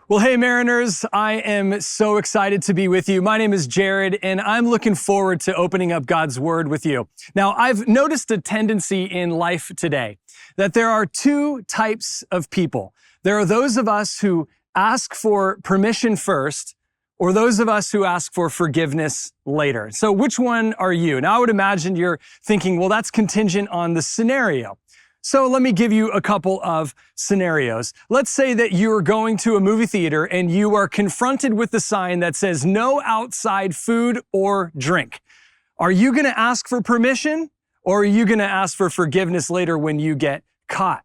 Well, hey, Mariners, I am so excited to be with you. My name is Jared, and I'm looking forward to opening up God's Word with you. Now, I've noticed a tendency in life today that there are two types of people. There are those of us who ask for permission first, or those of us who ask for forgiveness later. So which one are you? Now, I would imagine you're thinking, well, that's contingent on the scenario. So let me give you a couple of scenarios. Let's say that you're going to a movie theater and you are confronted with the sign that says no outside food or drink. Are you going to ask for permission, or are you going to ask for forgiveness later when you get caught?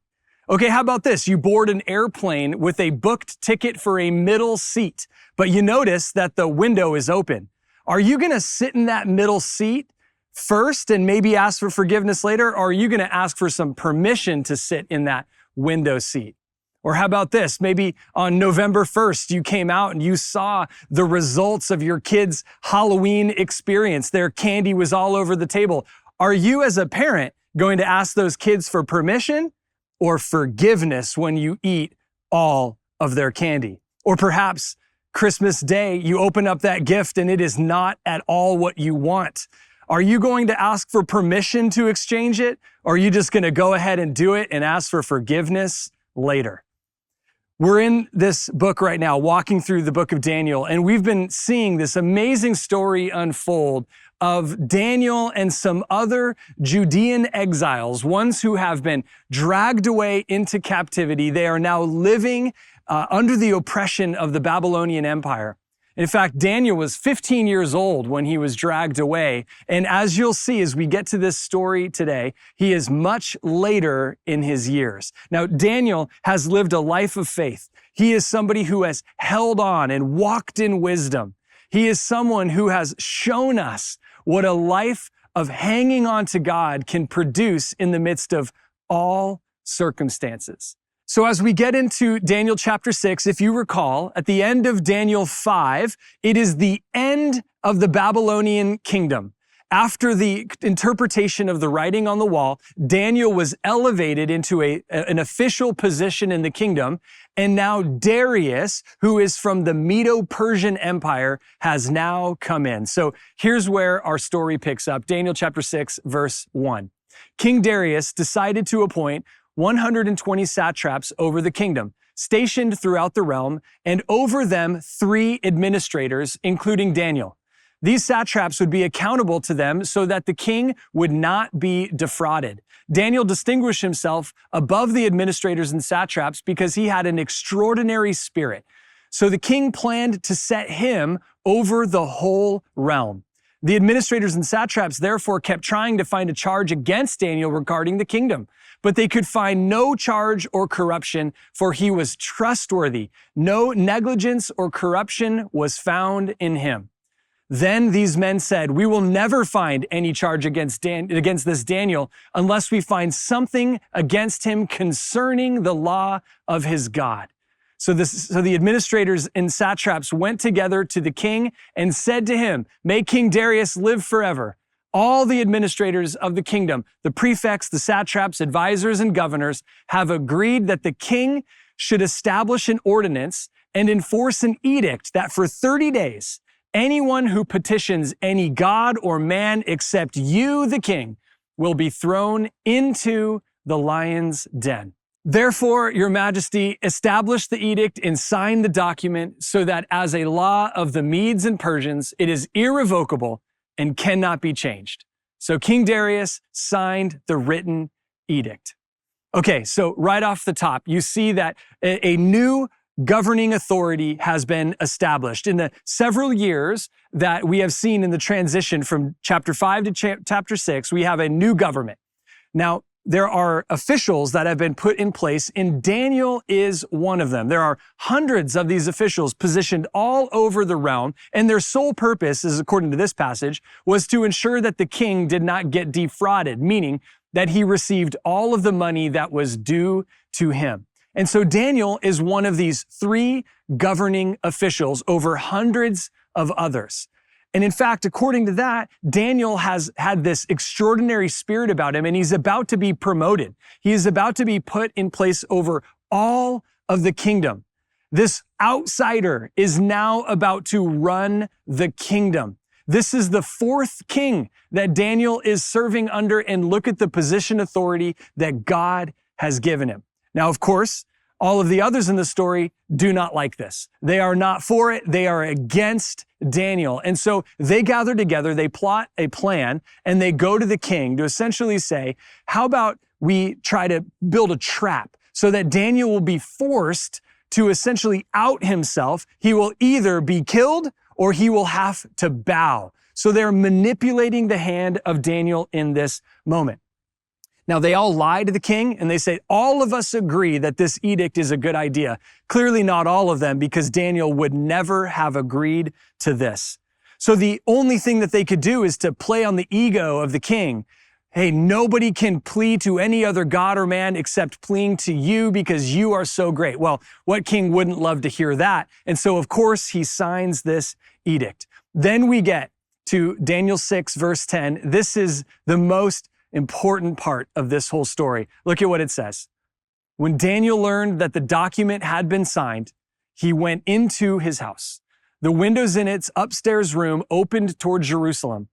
Okay, how about this? You board an airplane with a booked ticket for a middle seat, but you notice that the window is open. Are you going to sit in that middle seat first and maybe ask for forgiveness later, or are you going to ask for some permission to sit in that window seat? Or how about this? Maybe on November 1st, you came out and you saw the results of your kids' Halloween experience. Their candy was all over the table. Are you as a parent going to ask those kids for permission or forgiveness when you eat all of their candy? Or perhaps Christmas Day, you open up that gift and it is not at all what you want. Are you going to ask for permission to exchange it, or are you just going to go ahead and do it and ask for forgiveness later? We're in this book right now, walking through the book of Daniel, and we've been seeing this amazing story unfold of Daniel and some other Judean exiles, ones who have been dragged away into captivity. They are now living under the oppression of the Babylonian Empire. In fact, Daniel was 15 years old when he was dragged away. And as you'll see, as we get to this story today, he is much later in his years. Now, Daniel has lived a life of faith. He is somebody who has held on and walked in wisdom. He is someone who has shown us what a life of hanging on to God can produce in the midst of all circumstances. So as we get into Daniel chapter 6, if you recall, at the end of Daniel 5, it is the end of the Babylonian kingdom. After the interpretation of the writing on the wall, Daniel was elevated into an official position in the kingdom, and now Darius, who is from the Medo-Persian Empire, has now come in. So here's where our story picks up. Daniel chapter 6, verse 1. King Darius decided to appoint 120 satraps over the kingdom, stationed throughout the realm, and over them 3 administrators, including Daniel. These satraps would be accountable to them so that the king would not be defrauded. Daniel distinguished himself above the administrators and satraps because he had an extraordinary spirit. So the king planned to set him over the whole realm. The administrators and satraps therefore kept trying to find a charge against Daniel regarding the kingdom, but they could find no charge or corruption, for he was trustworthy. No negligence or corruption was found in him. Then these men said, "We will never find any charge against this Daniel unless we find something against him concerning the law of his God." So the administrators and satraps went together to the king and said to him, "May King Darius live forever." All the administrators of the kingdom, the prefects, the satraps, advisors, and governors have agreed that the king should establish an ordinance and enforce an edict that for 30 days, anyone who petitions any god or man except you, the king, will be thrown into the lion's den. Therefore, your majesty, establish the edict and sign the document so that as a law of the Medes and Persians, it is irrevocable and cannot be changed. So King Darius signed the written edict. Okay, so right off the top, you see that a new governing authority has been established. In the several years that we have seen in the transition from chapter 5 to chapter 6, we have a new government. Now, there are officials that have been put in place, and Daniel is one of them. There are hundreds of these officials positioned all over the realm, and their sole purpose, is according to this passage, was to ensure that the king did not get defrauded, meaning that he received all of the money that was due to him. And so Daniel is one of these 3 governing officials over hundreds of others. And in fact, according to that, Daniel has had this extraordinary spirit about him, and he's about to be promoted. He is about to be put in place over all of the kingdom. This outsider is now about to run the kingdom. This is the fourth king that Daniel is serving under, and look at the position authority that God has given him. Now, of course, all of the others in the story do not like this. They are not for it. They are against Daniel. And so they gather together, they plot a plan, and they go to the king to essentially say, how about we try to build a trap so that Daniel will be forced to essentially out himself. He will either be killed or he will have to bow. So they're manipulating the hand of Daniel in this moment. Now, they all lie to the king and they say, all of us agree that this edict is a good idea. Clearly not all of them, because Daniel would never have agreed to this. So the only thing that they could do is to play on the ego of the king. Hey, nobody can plead to any other god or man except pleading to you because you are so great. Well, what king wouldn't love to hear that? And so, of course, he signs this edict. Then we get to Daniel 6, verse 10. This is the most important part of this whole story. Look at what it says. When Daniel learned that the document had been signed, he went into his house. The windows in its upstairs room opened toward Jerusalem,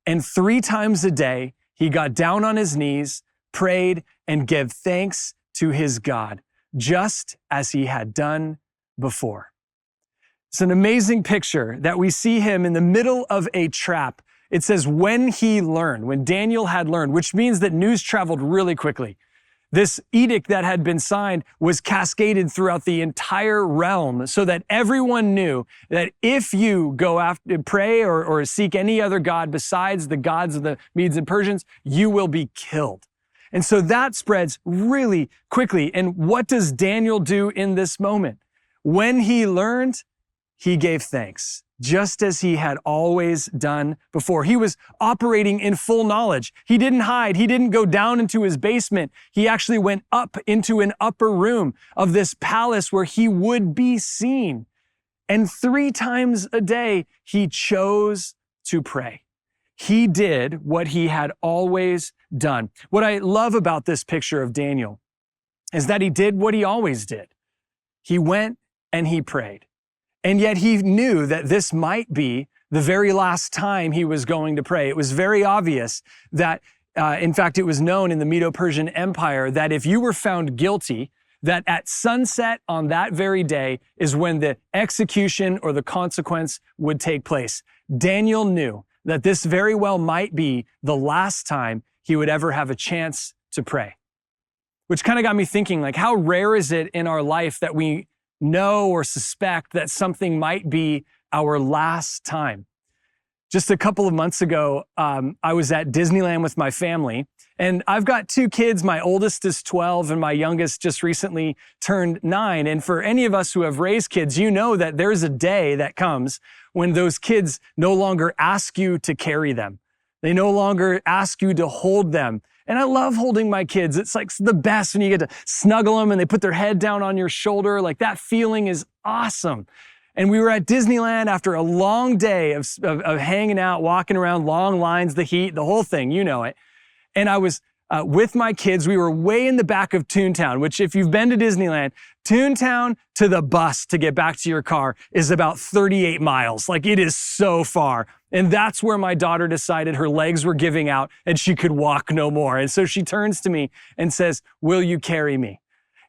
and 3 times a day, he got down on his knees, prayed, and gave thanks to his God, just as he had done before. It's an amazing picture that we see him in the middle of a trap. It says, when Daniel had learned, which means that news traveled really quickly. This edict that had been signed was cascaded throughout the entire realm so that everyone knew that if you go after, pray or seek any other god besides the gods of the Medes and Persians, you will be killed. And so that spreads really quickly. And what does Daniel do in this moment? When he learned, he gave thanks, just as he had always done before. He was operating in full knowledge. He didn't hide. He didn't go down into his basement. He actually went up into an upper room of this palace where he would be seen. And 3 times a day, he chose to pray. He did what he had always done. What I love about this picture of Daniel is that he did what he always did. He went and he prayed. And yet he knew that this might be the very last time he was going to pray. It was very obvious that, in fact, it was known in the Medo-Persian Empire that if you were found guilty, that at sunset on that very day is when the execution or the consequence would take place. Daniel knew that this very well might be the last time he would ever have a chance to pray. Which kind of got me thinking, like, how rare is it in our life that we know or suspect that something might be our last time? Just a couple of months ago, I was at Disneyland with my family, and I've got 2 kids. My oldest is 12 and my youngest just recently turned 9. And for any of us who have raised kids, you know that there's a day that comes when those kids no longer ask you to carry them. They no longer ask you to hold them. And I love holding my kids. It's like the best when you get to snuggle them and they put their head down on your shoulder. Like, that feeling is awesome. And we were at Disneyland after a long day of hanging out, walking around, long lines, the heat, the whole thing, you know it. And I was with my kids. We were way in the back of Toontown, which, if you've been to Disneyland, Toontown to the bus to get back to your car is about 38 miles. Like, it is so far. And that's where my daughter decided her legs were giving out and she could walk no more. And so she turns to me and says, "Will you carry me?"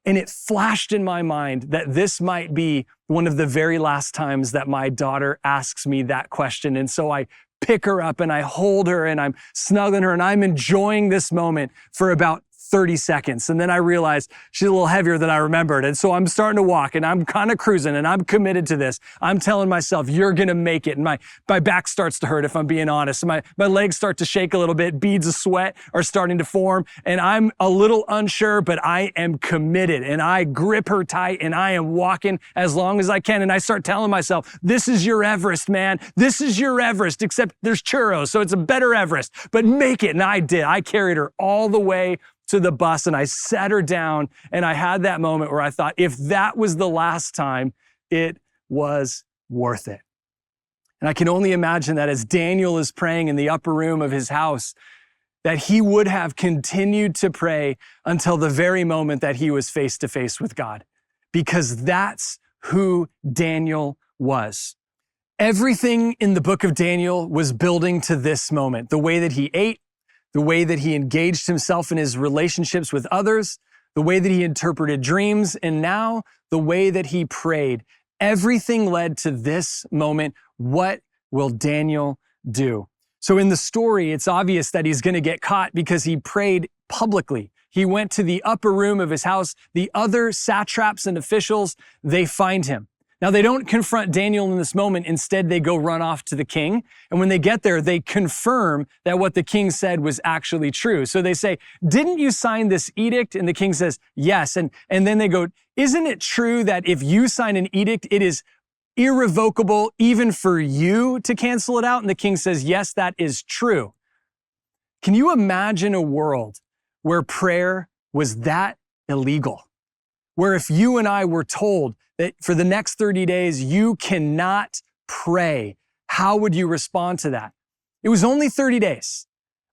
And it flashed in my mind that this might be one of the very last times that my daughter asks me that question. And so I pick her up and I hold her and I'm snuggling her and I'm enjoying this moment for about 30 seconds. And then I realized she's a little heavier than I remembered. And so I'm starting to walk and I'm kind of cruising and I'm committed to this. I'm telling myself, you're going to make it. And my back starts to hurt, if I'm being honest. My legs start to shake a little bit. Beads of sweat are starting to form. And I'm a little unsure, but I am committed. And I grip her tight and I am walking as long as I can. And I start telling myself, this is your Everest, man. This is your Everest, except there's churros. So it's a better Everest, but make it. And I did. I carried her all the way to the bus and I sat her down and I had that moment where I thought, if that was the last time, it was worth it. And I can only imagine that as Daniel is praying in the upper room of his house, that he would have continued to pray until the very moment that he was face to face with God, because that's who Daniel was. Everything in the book of Daniel was building to this moment. The way that he ate, the way that he engaged himself in his relationships with others, the way that he interpreted dreams, and now the way that he prayed. Everything led to this moment. What will Daniel do? So in the story, it's obvious that he's going to get caught because he prayed publicly. He went to the upper room of his house. The other satraps and officials, they find him. Now, they don't confront Daniel in this moment. Instead, they go run off to the king. And when they get there, they confirm that what the king said was actually true. So they say, "Didn't you sign this edict?" And the king says, "Yes." And then they go, "Isn't it true that if you sign an edict, it is irrevocable even for you to cancel it out?" And the king says, "Yes, that is true." Can you imagine a world where prayer was that illegal? Where if you and I were told that for the next 30 days, you cannot pray, how would you respond to that? It was only 30 days.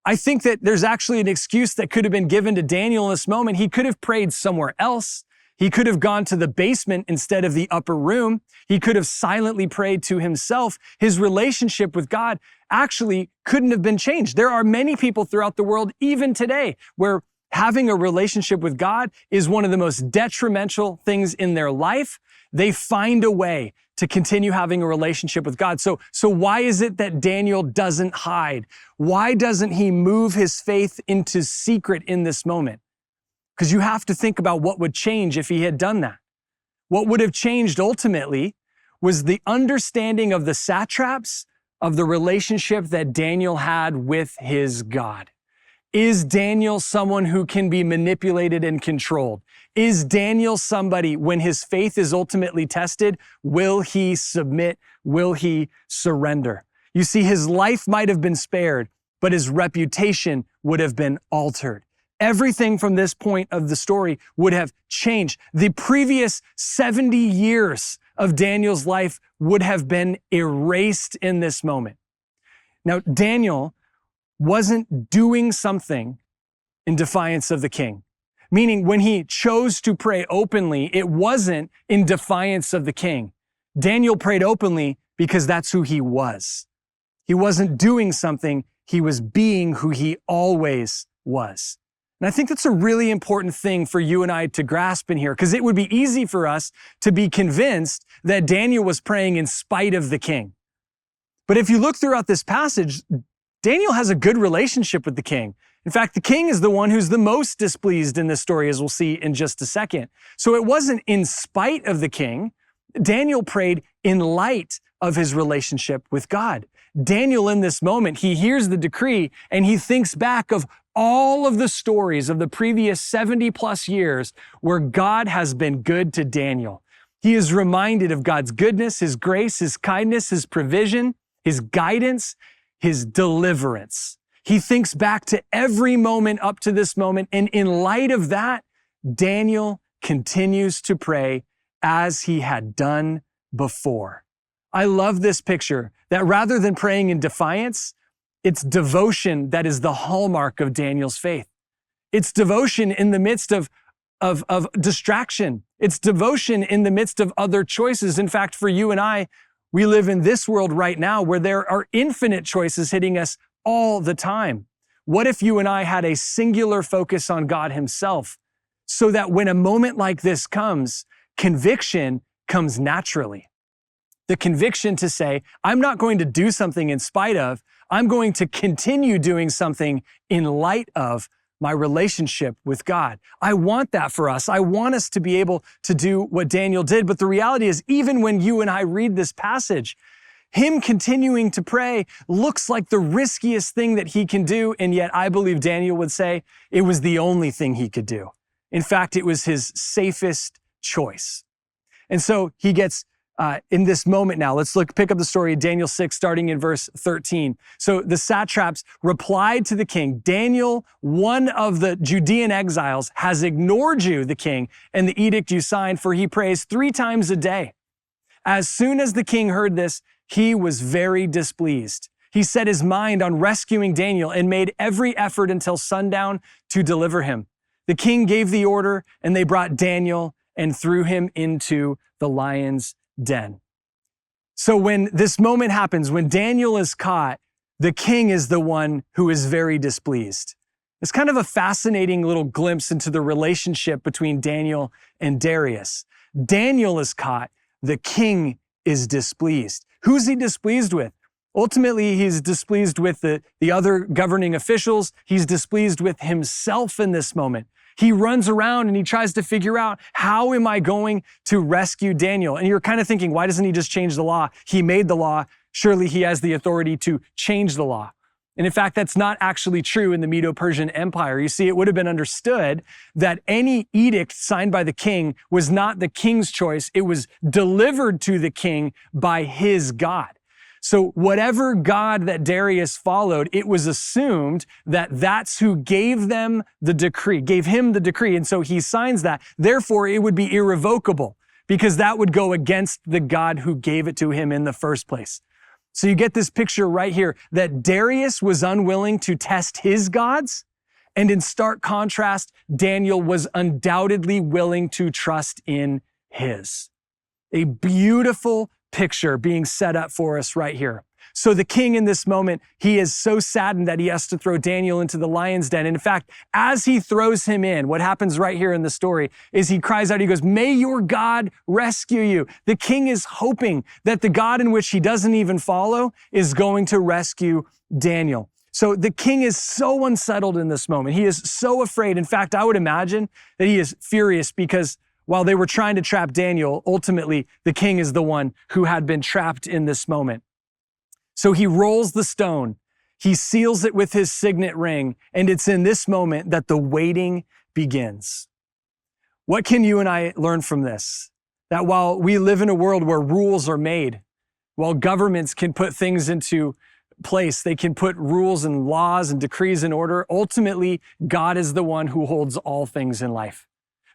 I think that there's actually an excuse that could have been given to Daniel in this moment. He could have prayed somewhere else. He could have gone to the basement instead of the upper room. He could have silently prayed to himself. His relationship with God actually couldn't have been changed. There are many people throughout the world, even today, where having a relationship with God is one of the most detrimental things in their life. They find a way to continue having a relationship with God. So why is it that Daniel doesn't hide? Why doesn't he move his faith into secret in this moment? Because you have to think about what would change if he had done that. What would have changed ultimately was the understanding of the satraps of the relationship that Daniel had with his God. Is Daniel someone who can be manipulated and controlled? Is Daniel somebody, when his faith is ultimately tested, will he submit? Will he surrender? You see, his life might have been spared, but his reputation would have been altered. Everything from this point of the story would have changed. The previous 70 years of Daniel's life would have been erased in this moment. Now, Daniel wasn't doing something in defiance of the king. Meaning when he chose to pray openly, it wasn't in defiance of the king. Daniel prayed openly because that's who he was. He wasn't doing something, he was being who he always was. And I think that's a really important thing for you and I to grasp in here, because it would be easy for us to be convinced that Daniel was praying in spite of the king. But if you look throughout this passage, Daniel has a good relationship with the king. In fact, the king is the one who's the most displeased in this story, as we'll see in just a second. So it wasn't in spite of the king. Daniel prayed in light of his relationship with God. Daniel, in this moment, he hears the decree and he thinks back of all of the stories of the previous 70 plus years where God has been good to Daniel. He is reminded of God's goodness, his grace, his kindness, his provision, his guidance, his deliverance. He thinks back to every moment up to this moment. And in light of that, Daniel continues to pray as he had done before. I love this picture that rather than praying in defiance, it's devotion that is the hallmark of Daniel's faith. It's devotion in the midst of distraction. It's devotion in the midst of other choices. In fact, for you and I, we live in this world right now where there are infinite choices hitting us all the time. What if you and I had a singular focus on God himself so that when a moment like this comes, conviction comes naturally? The conviction to say, I'm not going to do something in spite of, I'm going to continue doing something in light of my relationship with God. I want that for us. I want us to be able to do what Daniel did. But the reality is, even when you and I read this passage, him continuing to pray looks like the riskiest thing that he can do. And yet I believe Daniel would say it was the only thing he could do. In fact, it was his safest choice. And so he gets in this moment now, let's pick up the story of Daniel 6, starting in verse 13. So the satraps replied to the king, Daniel, one of the Judean exiles, has ignored you, the king, and the edict you signed, for he prays 3 times a day. As soon as the king heard this, he was very displeased. He set his mind on rescuing Daniel and made every effort until sundown to deliver him. The king gave the order, and they brought Daniel and threw him into the lion's den. So when this moment happens, when Daniel is caught, the king is the one who is very displeased. It's kind of a fascinating little glimpse into the relationship between Daniel and Darius. Daniel is caught, the king is displeased. Who's he displeased with? Ultimately, he's displeased with the other governing officials. He's displeased with himself in this moment. He runs around and he tries to figure out, how am I going to rescue Daniel? And you're kind of thinking, why doesn't he just change the law? He made the law. Surely he has the authority to change the law. And in fact, that's not actually true in the Medo-Persian Empire. You see, it would have been understood that any edict signed by the king was not the king's choice. It was delivered to the king by his God. So whatever God that Darius followed, it was assumed that that's who gave them the decree, gave him the decree. And so he signs that. Therefore, it would be irrevocable because that would go against the God who gave it to him in the first place. So you get this picture right here that Darius was unwilling to test his gods. And in stark contrast, Daniel was undoubtedly willing to trust in his. A beautiful picture being set up for us right here. So the king in this moment, he is so saddened that he has to throw Daniel into the lion's den. And in fact, as he throws him in, what happens right here in the story is he cries out, he goes, "May your God rescue you." The king is hoping that the God in which he doesn't even follow is going to rescue Daniel. So the king is so unsettled in this moment. He is so afraid. In fact, I would imagine that he is furious because while they were trying to trap Daniel, ultimately the king is the one who had been trapped in this moment. So he rolls the stone, he seals it with his signet ring, and it's in this moment that the waiting begins. What can you and I learn from this? That while we live in a world where rules are made, while governments can put things into place, they can put rules and laws and decrees in order, ultimately, God is the one who holds all things in life.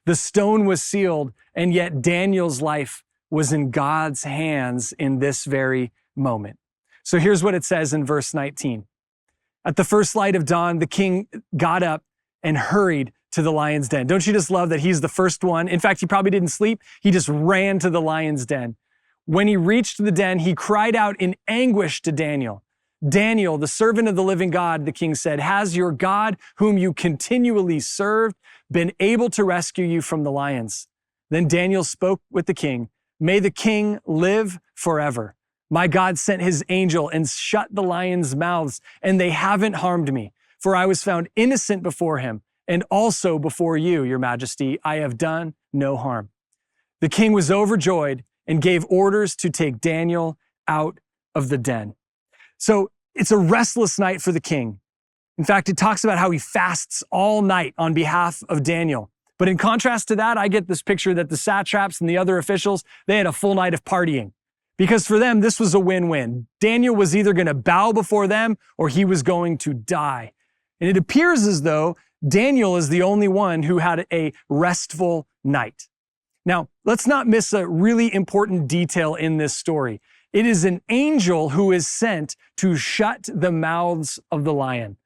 The stone was sealed, and yet Daniel's life was in God's hands in this very moment. So here's what it says in verse 19. At the first light of dawn, the king got up and hurried to the lion's den. Don't you just love that he's the first one? In fact, he probably didn't sleep. He just ran to the lion's den. When he reached the den, he cried out in anguish to Daniel. "Daniel, the servant of the living God," the king said, "has your God, whom you continually served, been able to rescue you from the lions?" Then Daniel spoke with the king. "May the king live forever. My God sent his angel and shut the lions' mouths, and they haven't harmed me, for I was found innocent before him, and also before you, your majesty. I have done no harm." The king was overjoyed and gave orders to take Daniel out of the den. So it's a restless night for the king. In fact, it talks about how he fasts all night on behalf of Daniel. But in contrast to that, I get this picture that the satraps and the other officials, they had a full night of partying. Because for them, this was a win-win. Daniel was either going to bow before them or he was going to die. And it appears as though Daniel is the only one who had a restful night. Now, let's not miss a really important detail in this story. It is an angel who is sent to shut the mouths of the lion.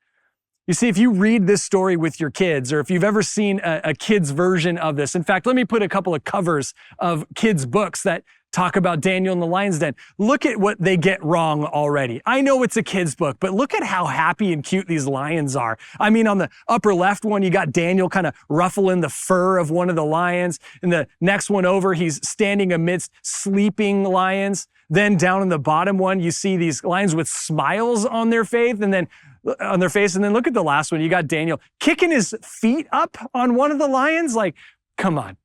You see, if you read this story with your kids, or if you've ever seen a kid's version of this, in fact, let me put a couple of covers of kids' books that talk about Daniel in the lion's den. Look at what they get wrong already. I know it's a kid's book, but look at how happy and cute these lions are. I mean, on the upper left one, you got Daniel kind of ruffling the fur of one of the lions. And the next one over, he's standing amidst sleeping lions. Then down in the bottom one, you see these lions with smiles on their face. And then look at the last one. You got Daniel kicking his feet up on one of the lions. Like, come on.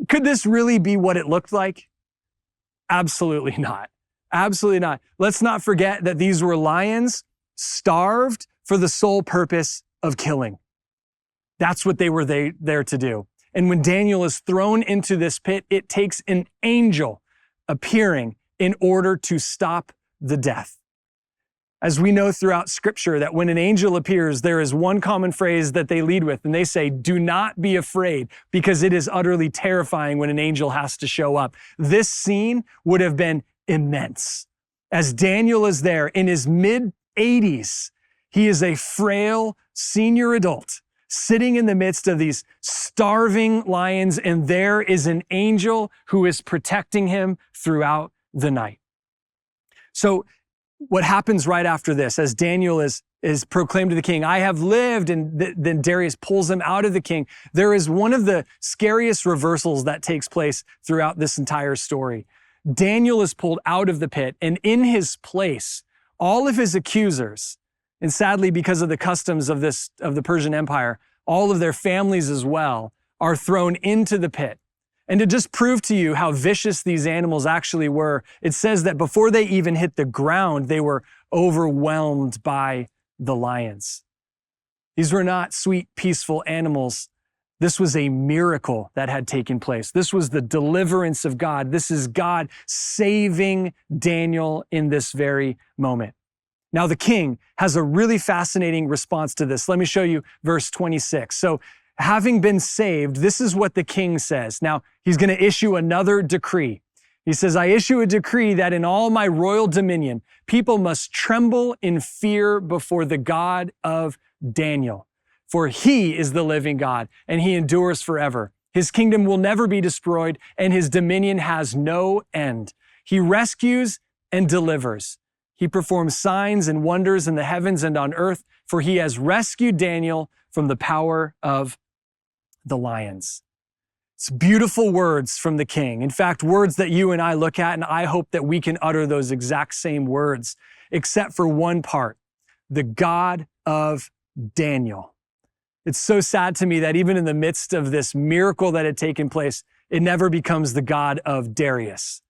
Could this really be what it looked like? Absolutely not. Absolutely not. Let's not forget that these were lions starved for the sole purpose of killing. That's what they were there to do. And when Daniel is thrown into this pit, it takes an angel appearing in order to stop the death. As we know throughout Scripture that when an angel appears, there is one common phrase that they lead with, and they say, "Do not be afraid," because it is utterly terrifying when an angel has to show up. This scene would have been immense. As Daniel is there in his mid-80s, he is a frail senior adult sitting in the midst of these starving lions, and there is an angel who is protecting him throughout the night. So what happens right after this, as Daniel is proclaimed to the king, I have lived, and then Darius pulls him out of the king. There is one of the scariest reversals that takes place throughout this entire story. Daniel is pulled out of the pit, and in his place, all of his accusers, and sadly, because of the customs of the Persian Empire, all of their families as well, are thrown into the pit. And to just prove to you how vicious these animals actually were, it says that before they even hit the ground, they were overwhelmed by the lions. These were not sweet, peaceful animals. This was a miracle that had taken place. This was the deliverance of God. This is God saving Daniel in this very moment. Now, the king has a really fascinating response to this. Let me show you verse 26. So, having been saved, this is what the king says. Now, he's going to issue another decree. He says, I issue a decree that in all my royal dominion, people must tremble in fear before the God of Daniel. For he is the living God, and he endures forever. His kingdom will never be destroyed, and his dominion has no end. He rescues and delivers. He performs signs and wonders in the heavens and on earth, for he has rescued Daniel from the power of the lions. It's beautiful words from the king. In fact, words that you and I look at, and I hope that we can utter those exact same words, except for one part, the God of Daniel. It's so sad to me that even in the midst of this miracle that had taken place, it never becomes the God of Darius.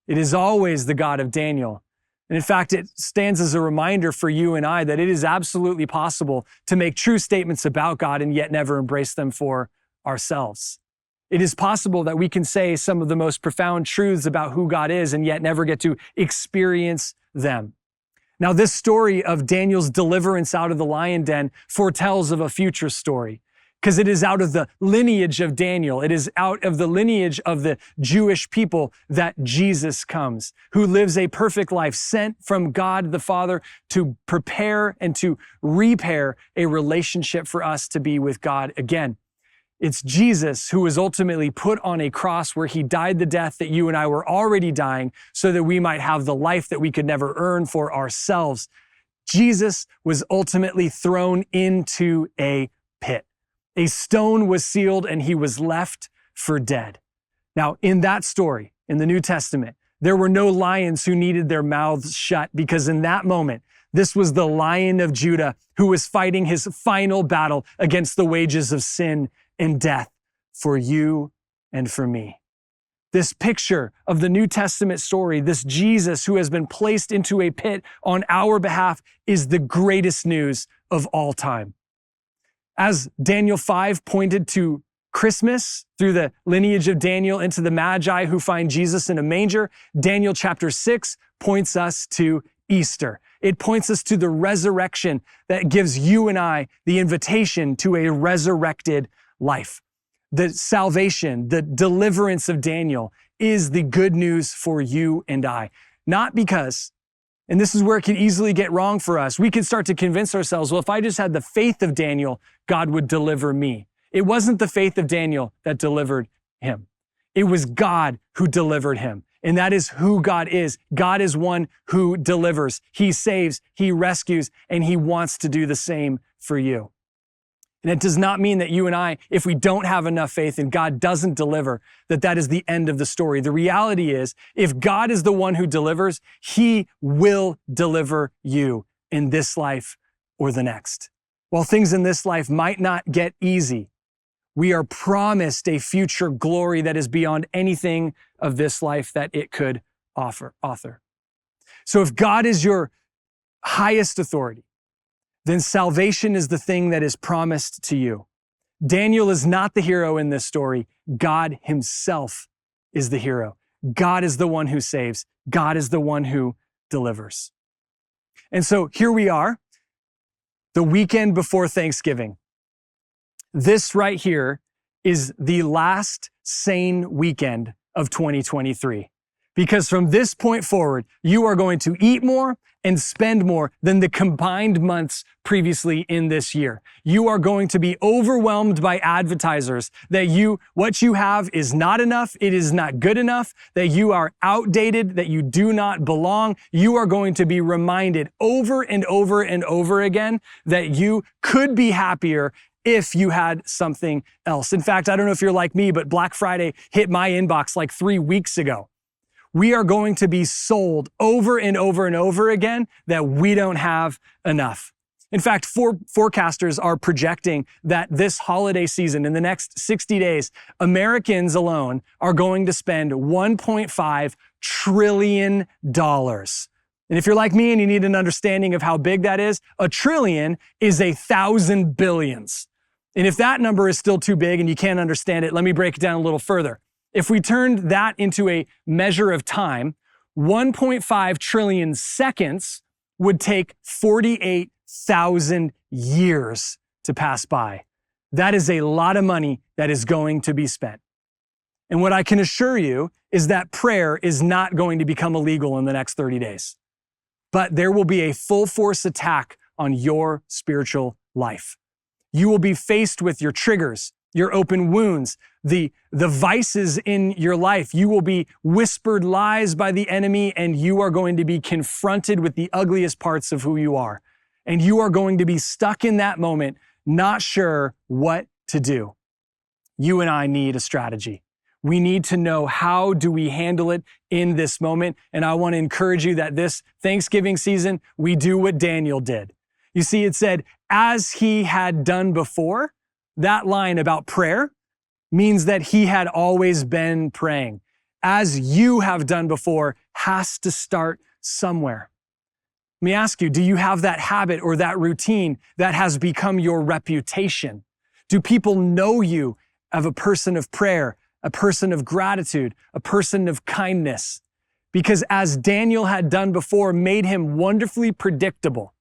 It is always the God of Daniel. And in fact, it stands as a reminder for you and I that it is absolutely possible to make true statements about God and yet never embrace them for ourselves. It is possible that we can say some of the most profound truths about who God is and yet never get to experience them. Now, this story of Daniel's deliverance out of the lion den foretells of a future story, because it is out of the lineage of Daniel. It is out of the lineage of the Jewish people that Jesus comes, who lives a perfect life sent from God the Father to prepare and to repair a relationship for us to be with God again. It's Jesus who was ultimately put on a cross where he died the death that you and I were already dying so that we might have the life that we could never earn for ourselves. Jesus was ultimately thrown into a pit. A stone was sealed and he was left for dead. Now, in that story, in the New Testament, there were no lions who needed their mouths shut, because in that moment, this was the Lion of Judah who was fighting his final battle against the wages of sin and death for you and for me. This picture of the New Testament story, this Jesus who has been placed into a pit on our behalf, is the greatest news of all time. As Daniel 5 pointed to Christmas through the lineage of Daniel into the Magi who find Jesus in a manger, Daniel chapter 6 points us to Easter. It points us to the resurrection that gives you and I the invitation to a resurrected life. The salvation, the deliverance of Daniel is the good news for you and I. Not because, and this is where it can easily get wrong for us, we can start to convince ourselves, well, if I just had the faith of Daniel, God would deliver me. It wasn't the faith of Daniel that delivered him. It was God who delivered him. And that is who God is. God is one who delivers. He saves, he rescues, and he wants to do the same for you. And it does not mean that you and I, if we don't have enough faith and God doesn't deliver, that is the end of the story. The reality is, if God is the one who delivers, he will deliver you in this life or the next. While things in this life might not get easy, we are promised a future glory that is beyond anything of this life that it could offer. So if God is your highest authority, then salvation is the thing that is promised to you. Daniel is not the hero in this story. God himself is the hero. God is the one who saves. God is the one who delivers. And so here we are, the weekend before Thanksgiving. This right here is the last sane weekend of 2023. Because from this point forward, you are going to eat more and spend more than the combined months previously in this year. You are going to be overwhelmed by advertisers that what you have is not enough, it is not good enough, that you are outdated, that you do not belong. You are going to be reminded over and over and over again that you could be happier if you had something else. In fact, I don't know if you're like me, but Black Friday hit my inbox like 3 weeks ago. We are going to be sold over and over and over again that we don't have enough. In fact, forecasters are projecting that this holiday season, in the next 60 days, Americans alone are going to spend $1.5 trillion. And if you're like me and you need an understanding of how big that is, a trillion is 1,000 billions. And if that number is still too big and you can't understand it, let me break it down a little further. If we turned that into a measure of time, 1.5 trillion seconds would take 48,000 years to pass by. That is a lot of money that is going to be spent. And what I can assure you is that prayer is not going to become illegal in the next 30 days. But there will be a full force attack on your spiritual life. You will be faced with your triggers, your open wounds, the vices in your life. You will be whispered lies by the enemy, and you are going to be confronted with the ugliest parts of who you are. And you are going to be stuck in that moment, not sure what to do. You and I need a strategy. We need to know, how do we handle it in this moment? And I want to encourage you that this Thanksgiving season, we do what Daniel did. You see, it said, as he had done before. That line about prayer means that he had always been praying. As you have done before has to start somewhere. Let me ask you, do you have that habit or that routine that has become your reputation? Do people know you as a person of prayer, a person of gratitude, a person of kindness? Because as Daniel had done before, made him wonderfully predictable.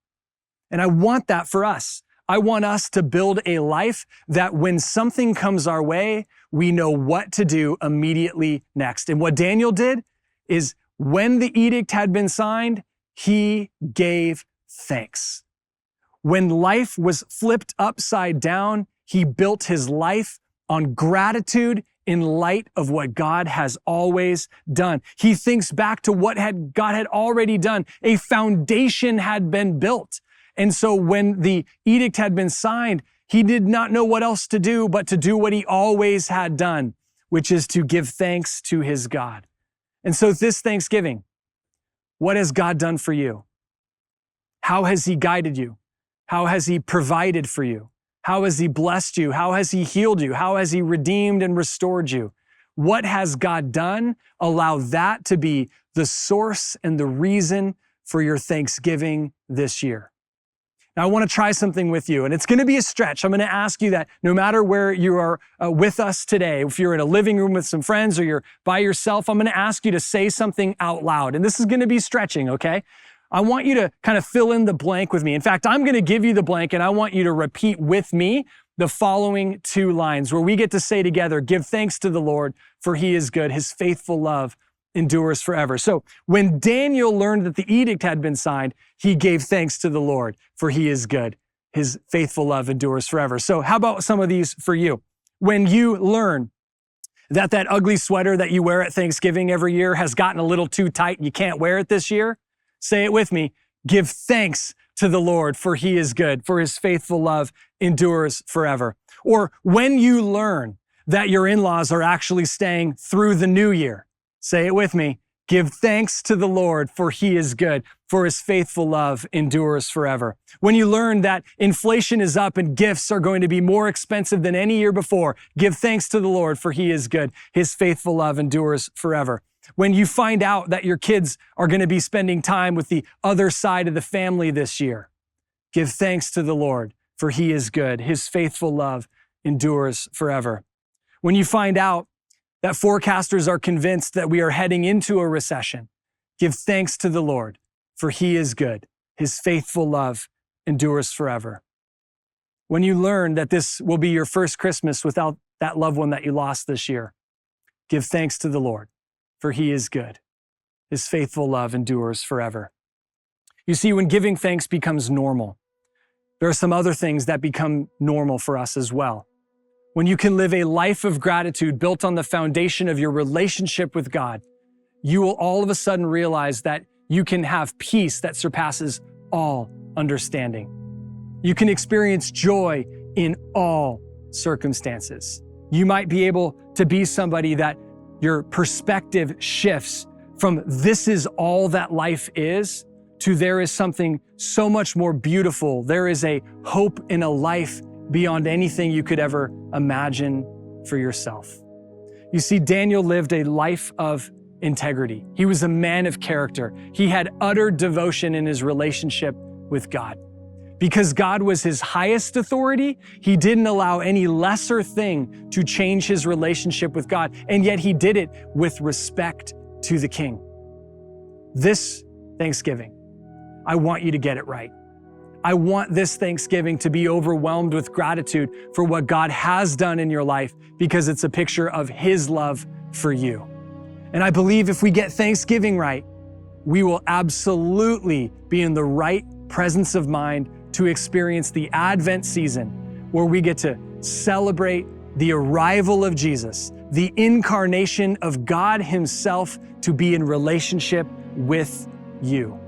And I want that for us. I want us to build a life that when something comes our way, we know what to do immediately next. And what Daniel did is, when the edict had been signed, he gave thanks. When life was flipped upside down, he built his life on gratitude in light of what God has always done. He thinks back to what God had already done. A foundation had been built. And so when the edict had been signed, he did not know what else to do but to do what he always had done, which is to give thanks to his God. And so this Thanksgiving, what has God done for you? How has he guided you? How has he provided for you? How has he blessed you? How has he healed you? How has he redeemed and restored you? What has God done? Allow that to be the source and the reason for your Thanksgiving this year. Now, I want to try something with you, and it's going to be a stretch. I'm going to ask you that no matter where you are with us today, if you're in a living room with some friends or you're by yourself, I'm going to ask you to say something out loud. And this is going to be stretching, okay? I want you to kind of fill in the blank with me. In fact, I'm going to give you the blank, and I want you to repeat with me the following 2 lines where we get to say together, give thanks to the Lord, for he is good. His faithful love endures forever. So when Daniel learned that the edict had been signed, he gave thanks to the Lord, for he is good. His faithful love endures forever. So how about some of these for you? When you learn that ugly sweater that you wear at Thanksgiving every year has gotten a little too tight and you can't wear it this year, say it with me. Give thanks to the Lord, for he is good, for his faithful love endures forever. Or when you learn that your in-laws are actually staying through the new year, say it with me. Give thanks to the Lord, for he is good, for his faithful love endures forever. When you learn that inflation is up and gifts are going to be more expensive than any year before, give thanks to the Lord, for he is good. His faithful love endures forever. When you find out that your kids are going to be spending time with the other side of the family this year, give thanks to the Lord, for he is good. His faithful love endures forever. When you find out that forecasters are convinced that we are heading into a recession, give thanks to the Lord, for he is good. His faithful love endures forever. When you learn that this will be your first Christmas without that loved one that you lost this year, give thanks to the Lord, for he is good. His faithful love endures forever. You see, when giving thanks becomes normal, there are some other things that become normal for us as well. When you can live a life of gratitude built on the foundation of your relationship with God, you will all of a sudden realize that you can have peace that surpasses all understanding. You can experience joy in all circumstances. You might be able to be somebody that your perspective shifts from this is all that life is to there is something so much more beautiful. There is a hope in a life beyond anything you could ever imagine for yourself. You see, Daniel lived a life of integrity. He was a man of character. He had utter devotion in his relationship with God. Because God was his highest authority, he didn't allow any lesser thing to change his relationship with God, and yet he did it with respect to the king. This Thanksgiving, I want you to get it right. I want this Thanksgiving to be overwhelmed with gratitude for what God has done in your life because it's a picture of his love for you. And I believe if we get Thanksgiving right, we will absolutely be in the right presence of mind to experience the Advent season where we get to celebrate the arrival of Jesus, the incarnation of God himself to be in relationship with you.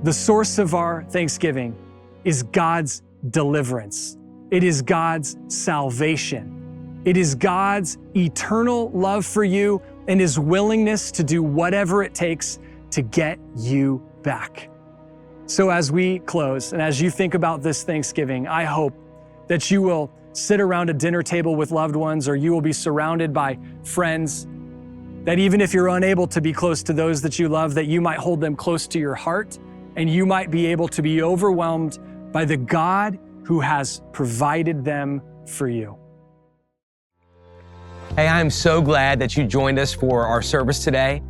The source of our Thanksgiving is God's deliverance. It is God's salvation. It is God's eternal love for you and his willingness to do whatever it takes to get you back. So as we close and as you think about this Thanksgiving, I hope that you will sit around a dinner table with loved ones or you will be surrounded by friends, that even if you're unable to be close to those that you love, that you might hold them close to your heart and you might be able to be overwhelmed by the God who has provided them for you. Hey, I'm so glad that you joined us for our service today.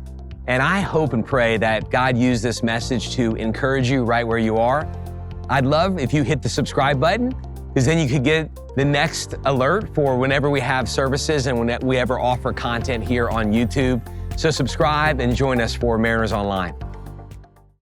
And I hope and pray that God used this message to encourage you right where you are. I'd love if you hit the subscribe button, because then you could get the next alert for whenever we have services and when we ever offer content here on YouTube. So subscribe and join us for Mariners Online.